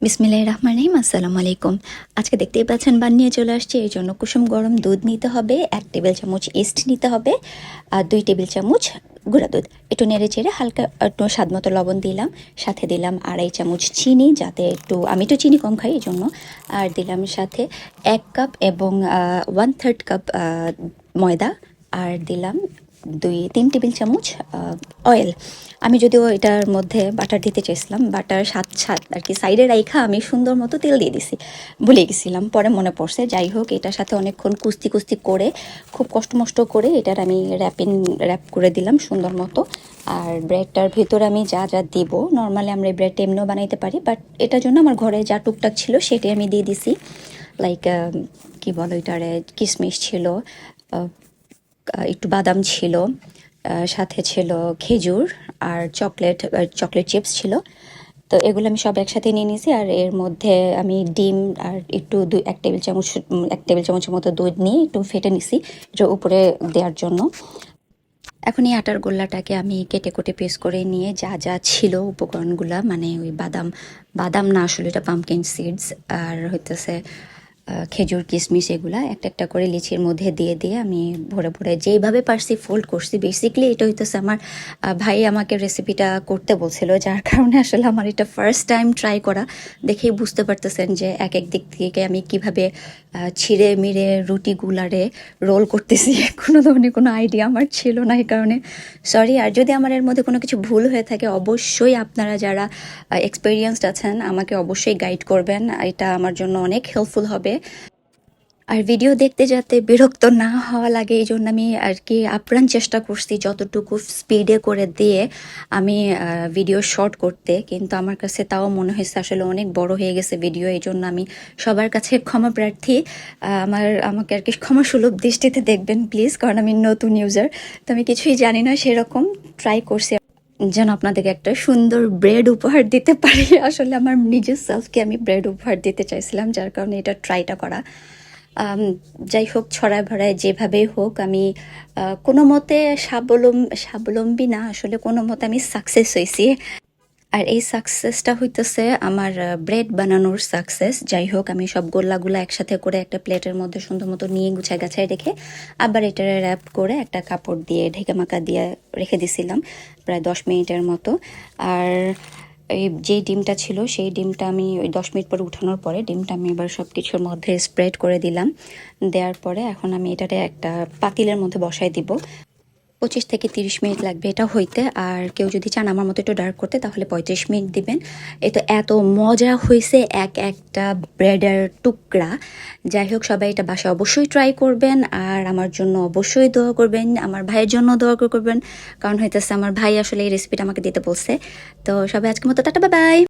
বিসমিল্লাহির রহমানির রহিম। আসসালামু আলাইকুম। আজকে দেখতেই পাচ্ছেন বান নিয়ে চলে আসছে। এই জন্য কুসুম গরম দুধ নিতে হবে, 1 টেবিল চামচ ইস্ট নিতে হবে, আর 2 টেবিল চামচ গুঁড়া দুধ। একটু নেড়ে চেড়ে হালকা একটু স্বাদ মতো লবণ দিলাম, সাথে দিলাম 2.5 চামচ চিনি, যাতে আমি একটু চিনি কম খাই এই জন্য। আর দিলাম সাথে 1 কাপ এবং 1/3 কাপ ময়দা। আর দিলাম 2-3 টেবিল চামচ অয়েল। আমি যদিও এটার মধ্যে বাটার দিতে চাইছিলাম, বাটার সাত আর কি সাইডে রাইখা আমি সুন্দর মতো তেল দিয়ে দিছি, ভুলে গেছিলাম, পরে মনে পড়ছে। যাই হোক, এটার সাথে অনেকক্ষণ কুস্তি করে খুব কষ্ট করে এটার আমি র্যাপ করে দিলাম সুন্দর মতো। আর ব্রেডটার ভেতরে আমি যা যা দিব, নর্মালি আমরা এই ব্রেডটা এমনিও বানাইতে পারি, বাট এটার জন্য আমার ঘরে যা টুকটাক ছিল সেটাই আমি দিয়ে দিছি। লাইক কি বলো এটারে, কিশমিশ ছিল, একটু বাদাম ছিল, সাথে ছিল খেজুর, আর চকলেট চিপস ছিল। তো এগুলো আমি সব একসাথে নিয়ে নিয়েছি। আর এর মধ্যে আমি ডিম আর একটু 1 টেবিল চামচের মতো দুধ নিয়ে একটু ফেটে নিছি এটার উপরে দেওয়ার জন্য। এখন এই আটার গোল্লাটাকে আমি কেটে পিস করে নিয়ে যা যা ছিল উপকরণগুলা, মানে ওই বাদাম না, আসলে এটা পাম্পকিন সিডস, আর হইতেছে খেজুর কিশমিশ, এগুলা একটা একটা করে লিচির মধ্যে দিয়ে আমি ভরে যেইভাবে পারছি ফোল্ড করছি। বেসিক্যালি এটা হইতেছে আমার ভাই আমাকে রেসিপিটা করতে বলছিল, যার কারণে আসলে আমার এটা ফার্স্ট টাইম ট্রাই করা। দেখেই বুঝতে পারতেছেন যে এক দিক থেকে আমি কিভাবে ছিঁড়ে মিড়ে রুটিগুলারে রোল করতেছি। কোনো ধরনের কোনো আইডিয়া আমার ছিল না, এই কারণে সরি। আর যদি আমার এর মধ্যে কোনো কিছু ভুল হয়ে থাকে, অবশ্যই আপনারা যারা এক্সপেরিয়েন্সড আছেন আমাকে অবশ্যই গাইড করবেন, এটা আমার জন্য অনেক হেল্পফুল হবে। আর ভিডিও দেখতে যাতে বিরক্ত না হওয়া লাগে, এই জন্য আমি আর কি আপ্রাণ চেষ্টা করছি যতটুকু স্পিডে করে দিয়ে আমি ভিডিও শর্ট করতে, কিন্তু আমার কাছে তাও মনে হয়েছে আসলে অনেক বড় হয়ে গেছে ভিডিও। এই জন্য আমি সবার কাছে ক্ষমা প্রার্থী। আমাকে আর কি ক্ষমা সুলভ দৃষ্টিতে দেখবেন প্লিজ, কারণ আমি নতুন ইউজার, তো আমি কিছুই জানি না। সেরকম ট্রাই করছি যেন আপনাদেরকে একটা সুন্দর ব্রেড উপহার দিতে পারি। আসলে আমার নিজের সেলফকে আমি ব্রেড উপহার দিতে চাইছিলাম, যার কারণে এটা ট্রাইটা করা। যাই হোক, ছড়ায় ভরায় যেভাবেই হোক আমি কোনো মতে স্বাবলম্বী না, আসলে কোনো মতে আমি সাকসেস হয়েছি। আর এই সাকসেসটা হইতেছে আমার ব্রেড বানানোর সাকসেস। যাই হোক, আমি সব গোল্লাগুলো একসাথে করে একটা প্লেটের মধ্যে সুন্দর মতো নিয়ে গাছায় রেখে আবার এটারে র্যাপ করে একটা কাপড় দিয়ে ঢেকে মাকা দিয়ে রেখে দিছিলাম প্রায় 10 মিনিটের মতো। আর এই যে ডিমটা ছিল, সেই ডিমটা আমি ওই 10 মিনিট পরে উঠানোর পরে ডিমটা আমি এবার সব কিছুর মধ্যে স্প্রেড করে দিলাম। দেওয়ার পরে এখন আমি এটারে একটা পাতিলের মধ্যে বসাই দিব। 25 থেকে 30 মিনিট লাগবে এটা হইতে। আর কেউ যদি চান আমার মতো একটু ডার্ক করতে, তাহলে 35 মিনিট দিবেন। এটা এত মজা হয়েছে, একটা ব্রেডের টুকরা। যাই হোক, সবাই এটা বাসায় অবশ্যই ট্রাই করবেন, আর আমার জন্য অবশ্যই দোয়া করবেন, আমার ভাইয়ের জন্য দোয়া করবেন, কারণ হইতেছে আমার ভাই আসলে এই রেসিপিটা আমাকে দিতে বলছে। তো সবাই আজকের মতো টাটা, বাই বাই।